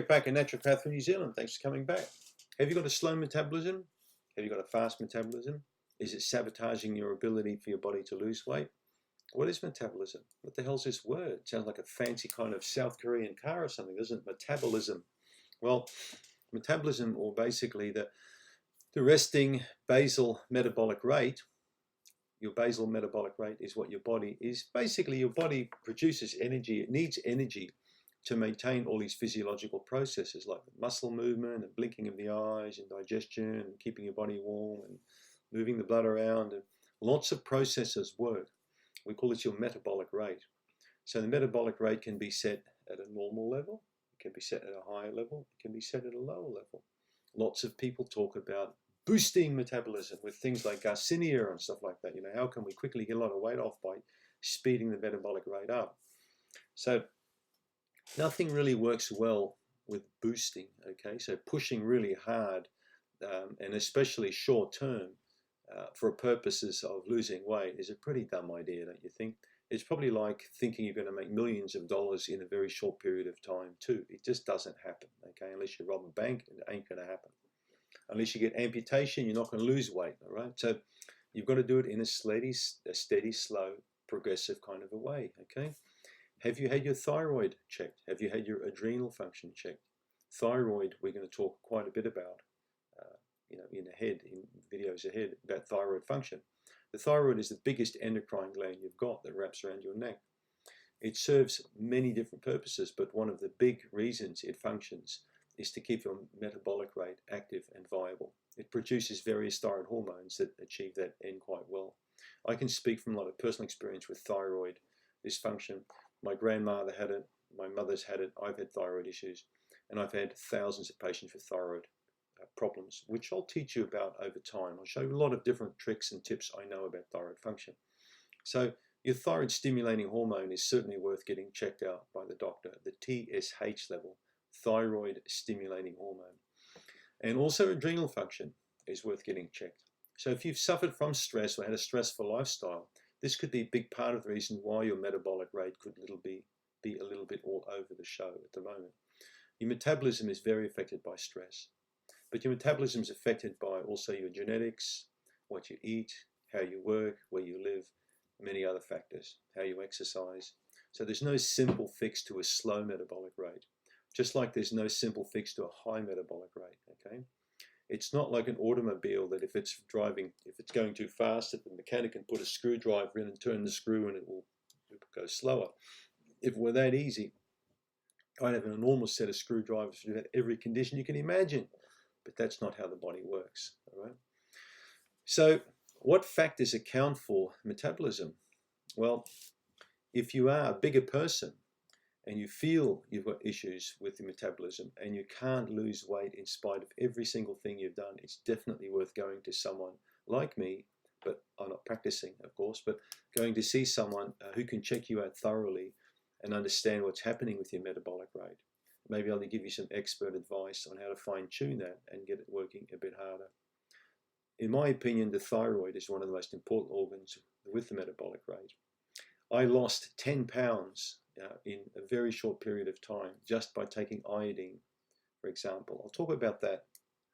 Bakker, naturopath from New Zealand. Thanks for coming back. Have you got a slow metabolism? Have you got a fast metabolism? Is it sabotaging your ability for your body to lose weight? What is metabolism? What the hell's this word? It sounds like a fancy kind of South Korean car or something, doesn't it? Metabolism. Well, metabolism, or basically the resting basal metabolic rate, your basal metabolic rate is what your body is. Basically, your body produces energy. It needs energy to maintain all these physiological processes like muscle movement and blinking of the eyes and digestion and keeping your body warm and moving the blood around, and lots of processes work. We call it your metabolic rate. So the metabolic rate can be set at a normal level, it can be set at a higher level, it can be set at a lower level. Lots of people talk about boosting metabolism with things like Garcinia and stuff like that. You know, how can we quickly get a lot of weight off by speeding the metabolic rate up? So nothing really works well with boosting, okay? So pushing really hard, and especially short term, for purposes of losing weight is a pretty dumb idea, don't you think? It's probably like thinking you're going to make millions of dollars in a very short period of time too. It just doesn't happen, okay? Unless you rob a bank, it ain't going to happen. Unless you get amputation, you're not going to lose weight, all right? So you've got to do it in a steady, slow, progressive kind of a way, okay? Have you had your thyroid checked? Have you had your adrenal function checked? Thyroid, we're going to talk quite a bit about, in videos ahead, about thyroid function. The thyroid is the biggest endocrine gland you've got that wraps around your neck. It serves many different purposes, but one of the big reasons it functions is to keep your metabolic rate active and viable. It produces various thyroid hormones that achieve that end quite well. I can speak from a lot of personal experience with thyroid dysfunction. My grandmother had it, my mother's had it, I've had thyroid issues, and I've had thousands of patients with thyroid problems, which I'll teach you about over time. I'll show you a lot of different tricks and tips I know about thyroid function. So your thyroid stimulating hormone is certainly worth getting checked out by the doctor, the TSH level, thyroid stimulating hormone. And also adrenal function is worth getting checked. So if you've suffered from stress or had a stressful lifestyle, this could be a big part of the reason why your metabolic rate could be a little bit all over the show at the moment. Your metabolism is very affected by stress, but your metabolism is affected by also your genetics, what you eat, how you work, where you live, many other factors, how you exercise. So there's no simple fix to a slow metabolic rate, just like there's no simple fix to a high metabolic rate, okay? It's not like an automobile that if it's going too fast, that the mechanic can put a screwdriver in and turn the screw and it will go slower. If it were that easy, I'd have an enormous set of screwdrivers for every condition you can imagine. But that's not how the body works, all right? So what factors account for metabolism? Well, if you are a bigger person and you feel you've got issues with your metabolism and you can't lose weight in spite of every single thing you've done, it's definitely worth going to someone like me, but I'm not practicing, of course, but going to see someone who can check you out thoroughly and understand what's happening with your metabolic rate. Maybe I'll give you some expert advice on how to fine-tune that and get it working a bit harder. In my opinion, the thyroid is one of the most important organs with the metabolic rate. I lost 10 pounds in a very short period of time just by taking iodine, for example. I'll talk about that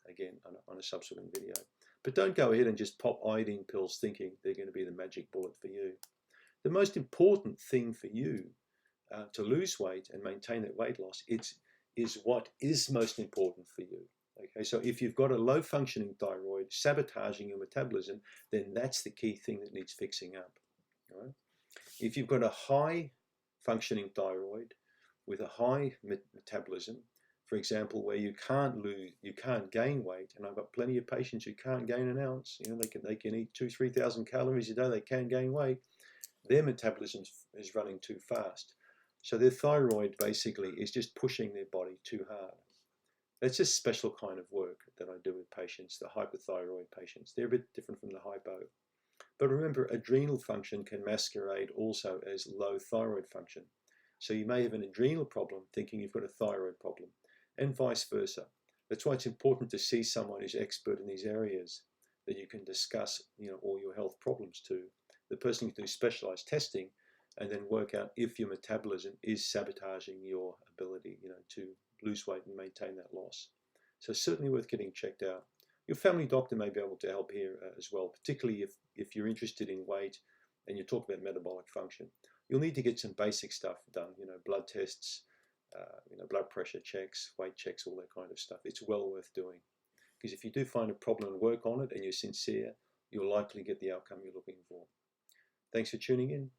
again on a subsequent video. But don't go ahead and just pop iodine pills thinking they're going to be the magic bullet for you. The most important thing for you to lose weight and maintain that weight loss is what is most important for you. Okay, so if you've got a low functioning thyroid sabotaging your metabolism, then that's the key thing that needs fixing up. All right? If you've got a high functioning thyroid with a high metabolism, for example, where you can't gain weight, and I've got plenty of patients who can't gain an ounce, they can eat 2,000-3,000 calories a day, they can gain weight, their metabolism is running too fast. So their thyroid basically is just pushing their body too hard. That's a special kind of work that I do with patients, the hypothyroid patients. They're a bit different from the hypo. But remember, adrenal function can masquerade also as low thyroid function. So you may have an adrenal problem thinking you've got a thyroid problem, and vice versa. That's why it's important to see someone who's expert in these areas that you can discuss all your health problems to. The person can do specialized testing and then work out if your metabolism is sabotaging your ability to lose weight and maintain that loss. So certainly worth getting checked out. Your family doctor may be able to help here as well, particularly if you're interested in weight and you talk about metabolic function. You'll need to get some basic stuff done, blood tests, blood pressure checks, weight checks, all that kind of stuff. It's well worth doing, because if you do find a problem and work on it and you're sincere, you'll likely get the outcome you're looking for. Thanks for tuning in.